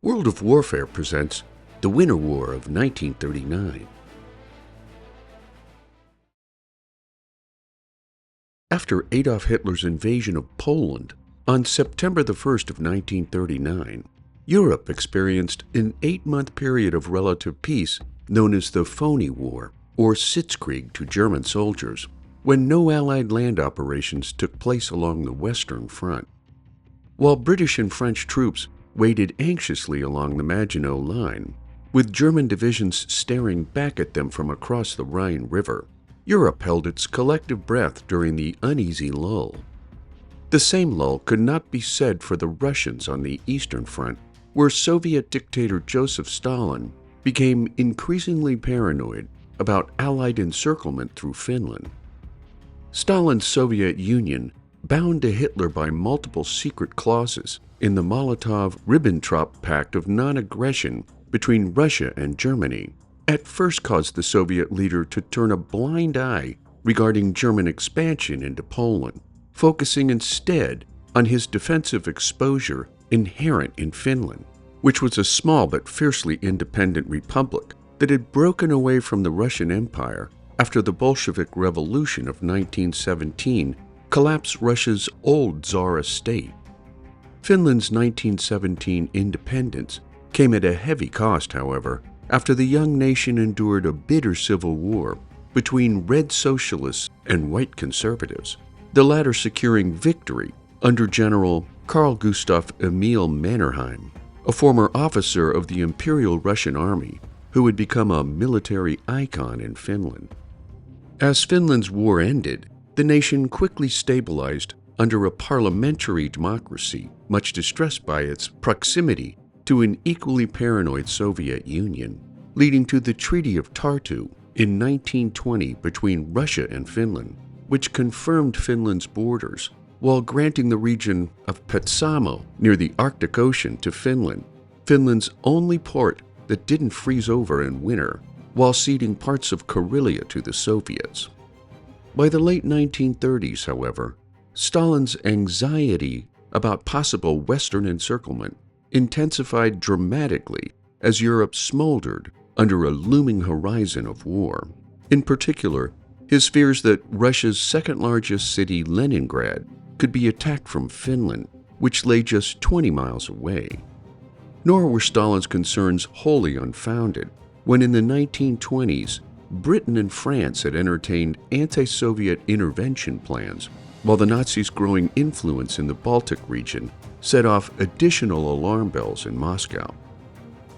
World of Warfare presents The Winter War of 1939. After Adolf Hitler's invasion of Poland on September the 1st of 1939, Europe experienced an 8-month period of relative peace known as the Phony War, or Sitzkrieg to German soldiers, when no Allied land operations took place along the Western Front. While British and French troops waited anxiously along the Maginot Line, with German divisions staring back at them from across the Rhine River, Europe held its collective breath during the uneasy lull. The same lull could not be said for the Russians on the Eastern Front, where Soviet dictator Joseph Stalin became increasingly paranoid about Allied encirclement through Finland. Stalin's Soviet Union, bound to Hitler by multiple secret clauses in the Molotov-Ribbentrop Pact of non-aggression between Russia and Germany, at first caused the Soviet leader to turn a blind eye regarding German expansion into Poland, focusing instead on his defensive exposure inherent in Finland, which was a small but fiercely independent republic that had broken away from the Russian Empire after the Bolshevik Revolution of 1917 collapsed Russia's old Tsarist state. Finland's 1917 independence came at a heavy cost, however, after the young nation endured a bitter civil war between red socialists and white conservatives, the latter securing victory under General Carl Gustav Emil Mannerheim, a former officer of the Imperial Russian Army who had become a military icon in Finland. As Finland's war ended, the nation quickly stabilized under a parliamentary democracy, much distressed by its proximity to an equally paranoid Soviet Union, leading to the Treaty of Tartu in 1920 between Russia and Finland, which confirmed Finland's borders while granting the region of Petsamo near the Arctic Ocean to Finland, Finland's only port that didn't freeze over in winter, while ceding parts of Karelia to the Soviets. By the late 1930s, however, Stalin's anxiety about possible Western encirclement intensified dramatically as Europe smoldered under a looming horizon of war. In particular, his fears that Russia's second-largest city, Leningrad, could be attacked from Finland, which lay just 20 miles away. Nor were Stalin's concerns wholly unfounded when in the 1920s, Britain and France had entertained anti-Soviet intervention plans, while the Nazis' growing influence in the Baltic region set off additional alarm bells in Moscow.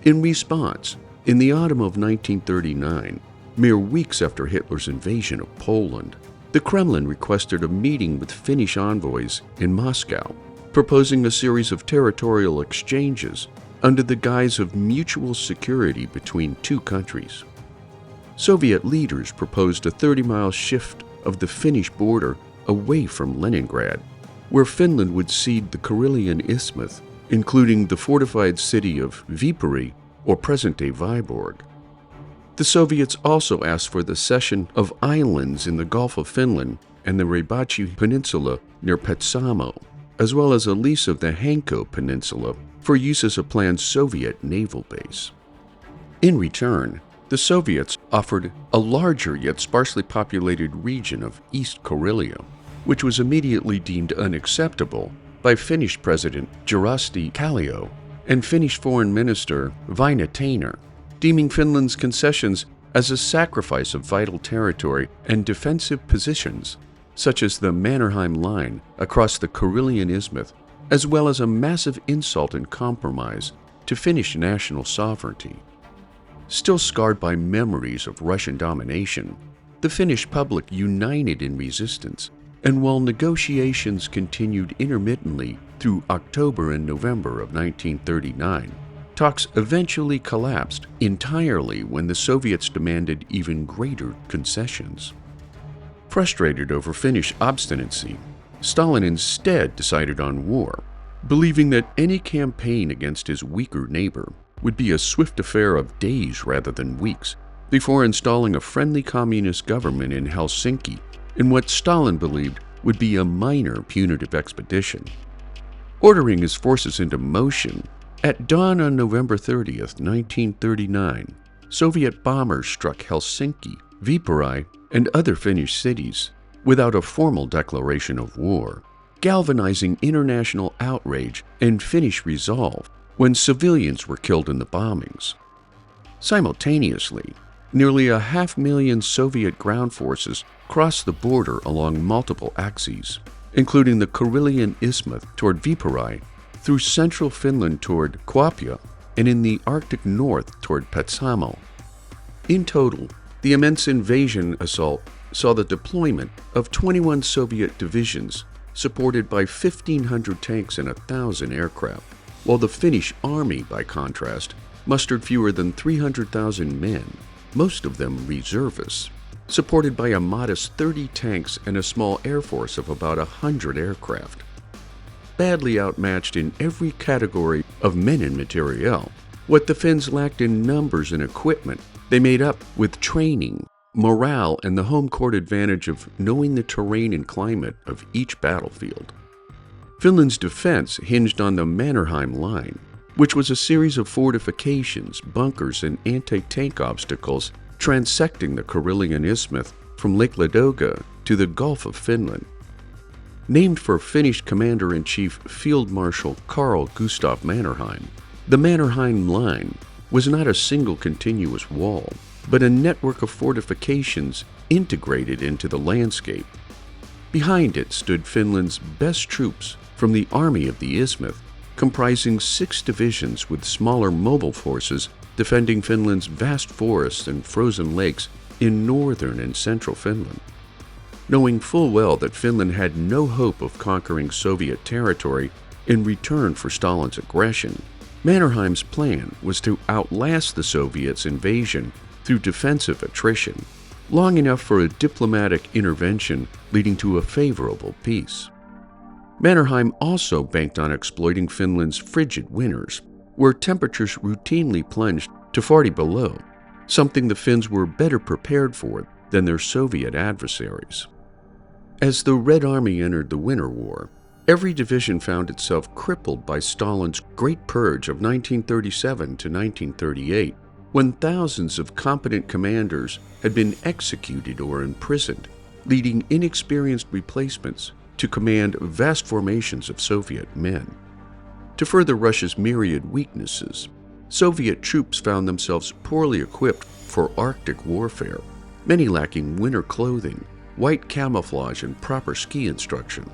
In response, in the autumn of 1939, mere weeks after Hitler's invasion of Poland, the Kremlin requested a meeting with Finnish envoys in Moscow, proposing a series of territorial exchanges under the guise of mutual security between two countries. Soviet leaders proposed a 30-mile shift of the Finnish border away from Leningrad, where Finland would cede the Karelian Isthmus, including the fortified city of Viipuri, or present-day Vyborg. The Soviets also asked for the cession of islands in the Gulf of Finland and the Rebachi Peninsula near Petsamo, as well as a lease of the Hanko Peninsula for use as a planned Soviet naval base. In return, the Soviets offered a larger yet sparsely populated region of East Karelia, which was immediately deemed unacceptable by Finnish President Jyrki Kallio and Finnish Foreign Minister Väinö Tainer, deeming Finland's concessions as a sacrifice of vital territory and defensive positions, such as the Mannerheim Line across the Karelian Isthmus, as well as a massive insult and compromise to Finnish national sovereignty. Still scarred by memories of Russian domination, the Finnish public united in resistance, and while negotiations continued intermittently through October and November of 1939, talks eventually collapsed entirely when the Soviets demanded even greater concessions. Frustrated over Finnish obstinacy, Stalin instead decided on war, believing that any campaign against his weaker neighbor would be a swift affair of days rather than weeks, before installing a friendly communist government in Helsinki in what Stalin believed would be a minor punitive expedition. Ordering his forces into motion, At dawn on November 30th, 1939, Soviet bombers struck Helsinki, Viipuri, and other Finnish cities without a formal declaration of war, galvanizing international outrage and Finnish resolve when civilians were killed in the bombings. Simultaneously, nearly 500,000 Soviet ground forces crossed the border along multiple axes, including the Karelian Isthmus toward Viipuri, through central Finland toward Kuopio, and in the Arctic North toward Petsamo. In total, the immense invasion assault saw the deployment of 21 Soviet divisions supported by 1,500 tanks and 1,000 aircraft, while the Finnish army, by contrast, mustered fewer than 300,000 men, most of them reservists, supported by a modest 30 tanks and a small air force of about 100 aircraft. Badly outmatched in every category of men and materiel, what the Finns lacked in numbers and equipment, they made up with training, morale, and the home court advantage of knowing the terrain and climate of each battlefield. Finland's defense hinged on the Mannerheim Line, which was a series of fortifications, bunkers, and anti-tank obstacles transecting the Karelian Isthmus from Lake Ladoga to the Gulf of Finland. Named for Finnish Commander-in-Chief Field Marshal Carl Gustaf Mannerheim, the Mannerheim Line was not a single continuous wall, but a network of fortifications integrated into the landscape. Behind it stood Finland's best troops from the Army of the Isthmus, comprising 6 divisions with smaller mobile forces defending Finland's vast forests and frozen lakes in northern and central Finland. Knowing full well that Finland had no hope of conquering Soviet territory in return for Stalin's aggression, Mannerheim's plan was to outlast the Soviets' invasion through defensive attrition, long enough for a diplomatic intervention leading to a favorable peace. Mannerheim also banked on exploiting Finland's frigid winters, where temperatures routinely plunged to 40 below, something the Finns were better prepared for than their Soviet adversaries. As the Red Army entered the Winter War, every division found itself crippled by Stalin's Great Purge of 1937 to 1938, when thousands of competent commanders had been executed or imprisoned, leading inexperienced replacements to command vast formations of Soviet men. To further Russia's myriad weaknesses, Soviet troops found themselves poorly equipped for Arctic warfare, many lacking winter clothing, white camouflage, and proper ski instruction.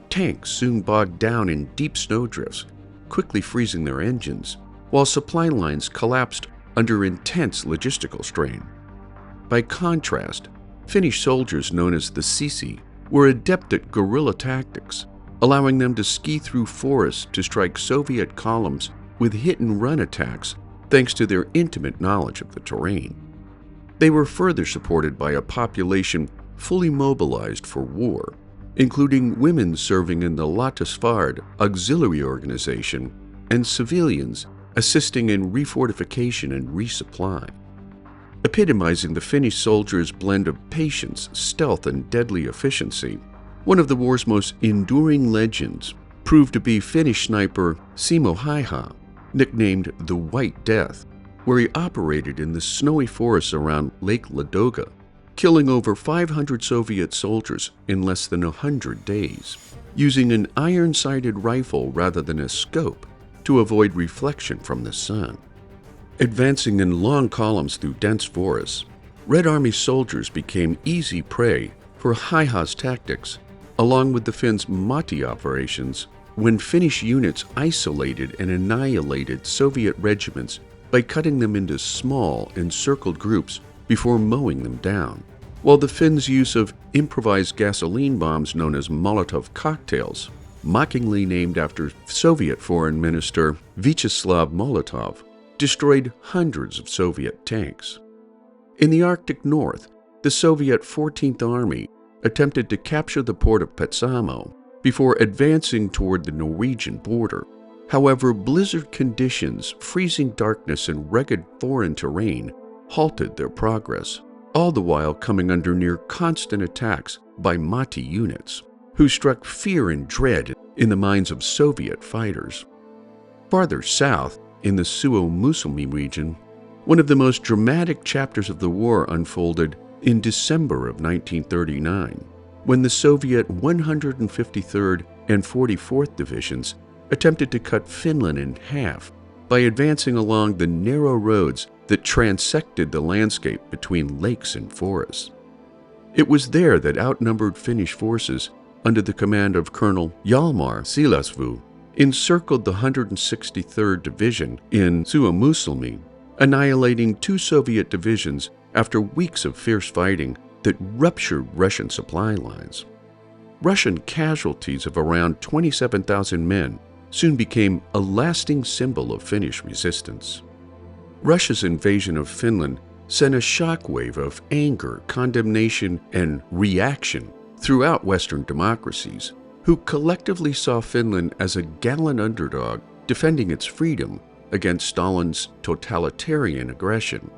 Tanks soon bogged down in deep snowdrifts, quickly freezing their engines, while supply lines collapsed under intense logistical strain. By contrast, Finnish soldiers known as the Sisi were adept at guerrilla tactics, allowing them to ski through forests to strike Soviet columns with hit-and-run attacks thanks to their intimate knowledge of the terrain. They were further supported by a population fully mobilized for war, including women serving in the Latasvard auxiliary organization and civilians assisting in refortification and resupply. Epitomizing the Finnish soldiers' blend of patience, stealth, and deadly efficiency, one of the war's most enduring legends proved to be Finnish sniper Simo Häyhä, nicknamed the White Death, where he operated in the snowy forests around Lake Ladoga, killing over 500 Soviet soldiers in less than 100 days, using an iron-sighted rifle rather than a scope to avoid reflection from the sun. Advancing in long columns through dense forests, Red Army soldiers became easy prey for Häyhä's tactics, along with the Finns' Matti operations, when Finnish units isolated and annihilated Soviet regiments by cutting them into small, encircled groups before mowing them down, while the Finns' use of improvised gasoline bombs known as Molotov cocktails, mockingly named after Soviet Foreign Minister Vyacheslav Molotov, destroyed hundreds of Soviet tanks. In the Arctic North, the Soviet 14th Army attempted to capture the port of Petsamo before advancing toward the Norwegian border. However, blizzard conditions, freezing darkness, and rugged foreign terrain halted their progress, all the while coming under near constant attacks by Matti units, who struck fear and dread in the minds of Soviet fighters. Farther south, in the Suomussalmi region, one of the most dramatic chapters of the war unfolded in December of 1939, when the Soviet 153rd and 44th Divisions attempted to cut Finland in half by advancing along the narrow roads that transected the landscape between lakes and forests. It was there that outnumbered Finnish forces, under the command of Colonel Hjalmar Siilasvuo, encircled the 163rd Division in Suomussalmi, annihilating 2 Soviet divisions after weeks of fierce fighting that ruptured Russian supply lines. Russian casualties of around 27,000 men soon became a lasting symbol of Finnish resistance. Russia's invasion of Finland sent a shockwave of anger, condemnation, and reaction throughout Western democracies, who collectively saw Finland as a gallant underdog defending its freedom against Stalin's totalitarian aggression.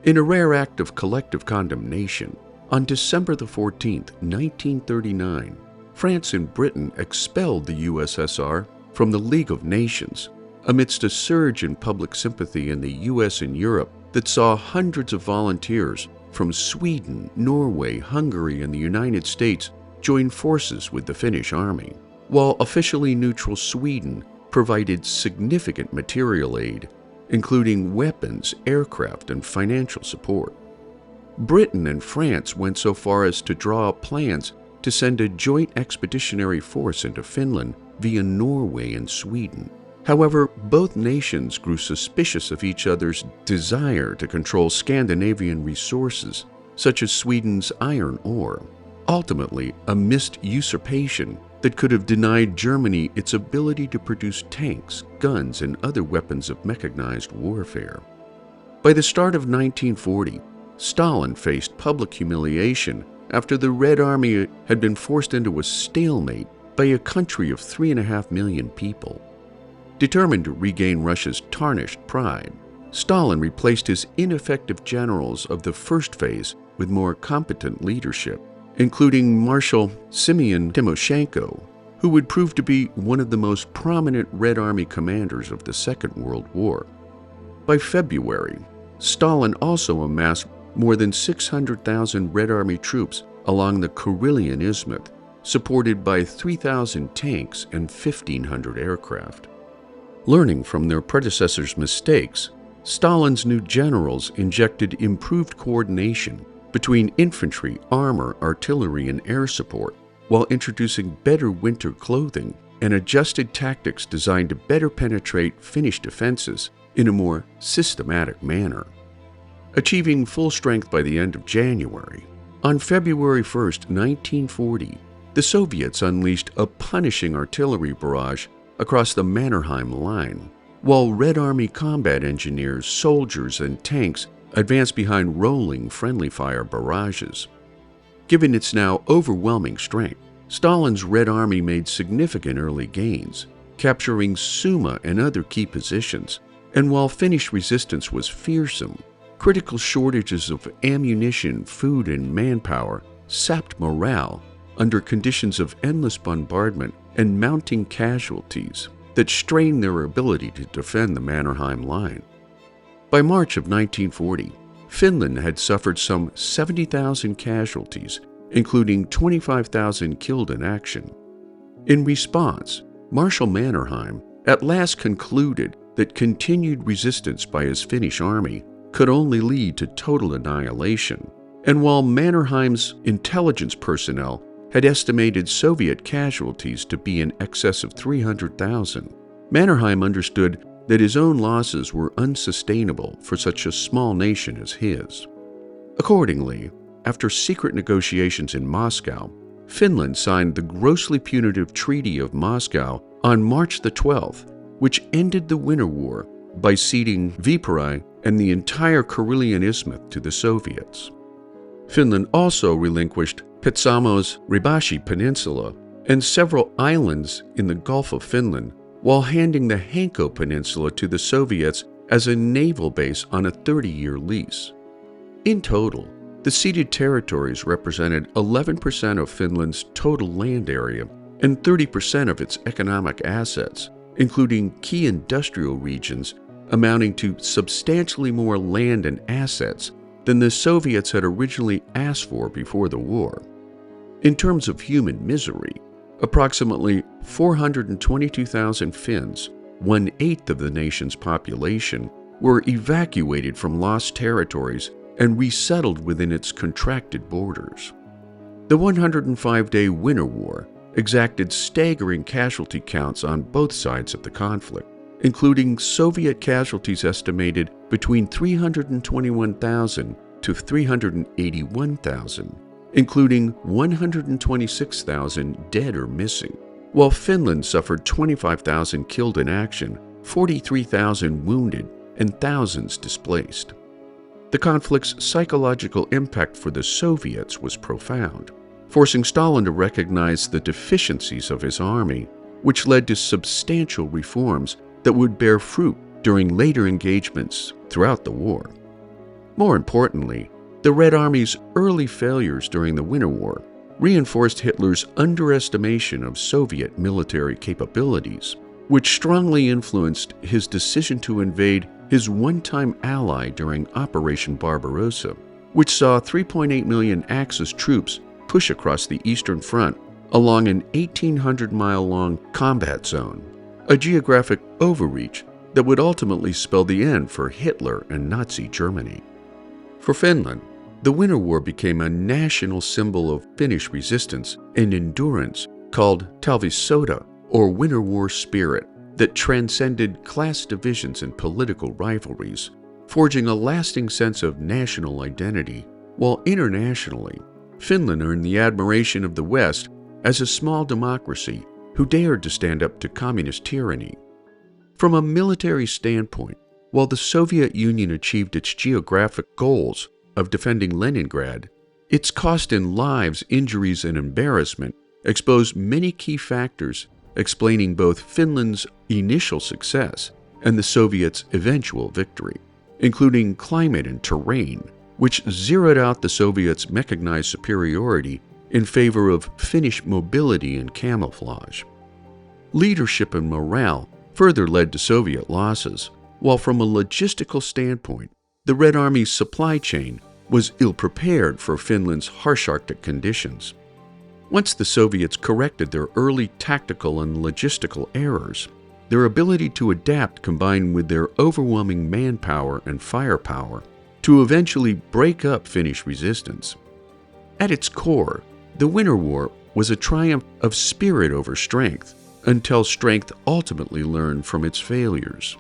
In a rare act of collective condemnation, on December 14, 1939, France and Britain expelled the USSR from the League of Nations, amidst a surge in public sympathy in the US and Europe that saw hundreds of volunteers from Sweden, Norway, Hungary, and the United States join forces with the Finnish army, while officially neutral Sweden provided significant material aid, including weapons, aircraft, and financial support. Britain and France went so far as to draw up plans to send a joint expeditionary force into Finland via Norway and Sweden. However, both nations grew suspicious of each other's desire to control Scandinavian resources, such as Sweden's iron ore, ultimately a missed usurpation that could have denied Germany its ability to produce tanks, guns, and other weapons of mechanized warfare. By the start of 1940, Stalin faced public humiliation after the Red Army had been forced into a stalemate by a country of 3.5 million people. Determined to regain Russia's tarnished pride, Stalin replaced his ineffective generals of the first phase with more competent leadership, including Marshal Simeon Timoshenko, who would prove to be one of the most prominent Red Army commanders of the Second World War. By February, Stalin also amassed more than 600,000 Red Army troops along the Karelian Isthmus, supported by 3,000 tanks and 1,500 aircraft. Learning from their predecessors' mistakes, Stalin's new generals injected improved coordination between infantry, armor, artillery, and air support, while introducing better winter clothing and adjusted tactics designed to better penetrate Finnish defenses in a more systematic manner. Achieving full strength by the end of January, on February 1, 1940, the Soviets unleashed a punishing artillery barrage across the Mannerheim Line, while Red Army combat engineers, soldiers, and tanks advanced behind rolling friendly fire barrages. Given its now overwhelming strength, Stalin's Red Army made significant early gains, capturing Suma and other key positions, and while Finnish resistance was fearsome, critical shortages of ammunition, food, and manpower sapped morale under conditions of endless bombardment and mounting casualties that strained their ability to defend the Mannerheim Line. By March of 1940, Finland had suffered some 70,000 casualties, including 25,000 killed in action. In response, Marshal Mannerheim at last concluded that continued resistance by his Finnish army could only lead to total annihilation, and while Mannerheim's intelligence personnel had estimated Soviet casualties to be in excess of 300,000, Mannerheim understood that his own losses were unsustainable for such a small nation as his. Accordingly, after secret negotiations in Moscow, Finland signed the grossly punitive Treaty of Moscow on March the 12th, which ended the Winter War by ceding Viipuri and the entire Karelian Isthmus to the Soviets. Finland also relinquished Petsamo's Ribashi Peninsula and several islands in the Gulf of Finland, while handing the Hanko Peninsula to the Soviets as a naval base on a 30-year lease. In total, the ceded territories represented 11% of Finland's total land area and 30% of its economic assets, including key industrial regions amounting to substantially more land and assets than the Soviets had originally asked for before the war. In terms of human misery, approximately 422,000 Finns, 1/8 of the nation's population, were evacuated from lost territories and resettled within its contracted borders. The 105-day Winter War exacted staggering casualty counts on both sides of the conflict, including Soviet casualties estimated between 321,000 to 381,000, including 126,000 dead or missing, while Finland suffered 25,000 killed in action, 43,000 wounded, and thousands displaced. The conflict's psychological impact for the Soviets was profound, forcing Stalin to recognize the deficiencies of his army, which led to substantial reforms that would bear fruit during later engagements throughout the war. More importantly, the Red Army's early failures during the Winter War reinforced Hitler's underestimation of Soviet military capabilities, which strongly influenced his decision to invade his one-time ally during Operation Barbarossa, which saw 3.8 million Axis troops push across the Eastern Front along an 1,800-mile-long combat zone, a geographic overreach that would ultimately spell the end for Hitler and Nazi Germany. For Finland, the Winter War became a national symbol of Finnish resistance and endurance called talvisota, or Winter War spirit, that transcended class divisions and political rivalries, forging a lasting sense of national identity, while internationally, Finland earned the admiration of the West as a small democracy who dared to stand up to communist tyranny. From a military standpoint, while the Soviet Union achieved its geographic goals of defending Leningrad, its cost in lives, injuries, and embarrassment exposed many key factors explaining both Finland's initial success and the Soviets' eventual victory, including climate and terrain, which zeroed out the Soviets' mechanized superiority in favor of Finnish mobility and camouflage. Leadership and morale further led to Soviet losses, while from a logistical standpoint, the Red Army's supply chain was ill-prepared for Finland's harsh Arctic conditions. Once the Soviets corrected their early tactical and logistical errors, their ability to adapt combined with their overwhelming manpower and firepower to eventually break up Finnish resistance. At its core, the Winter War was a triumph of spirit over strength, until strength ultimately learned from its failures.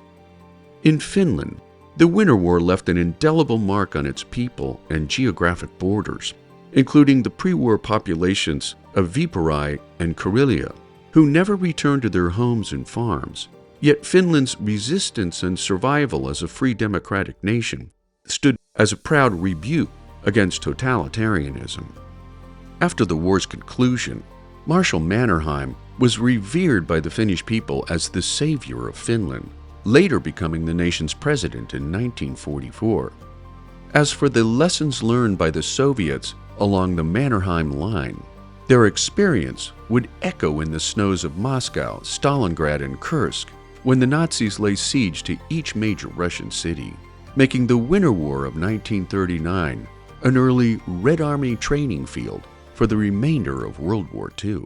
In Finland, the Winter War left an indelible mark on its people and geographic borders, including the pre-war populations of Viipuri and Karelia, who never returned to their homes and farms. Yet Finland's resistance and survival as a free democratic nation stood as a proud rebuke against totalitarianism. After the war's conclusion, Marshal Mannerheim was revered by the Finnish people as the savior of Finland, later becoming the nation's president in 1944. As for the lessons learned by the Soviets along the Mannerheim Line, their experience would echo in the snows of Moscow, Stalingrad, and Kursk when the Nazis laid siege to each major Russian city, making the Winter War of 1939 an early Red Army training field for the remainder of World War II.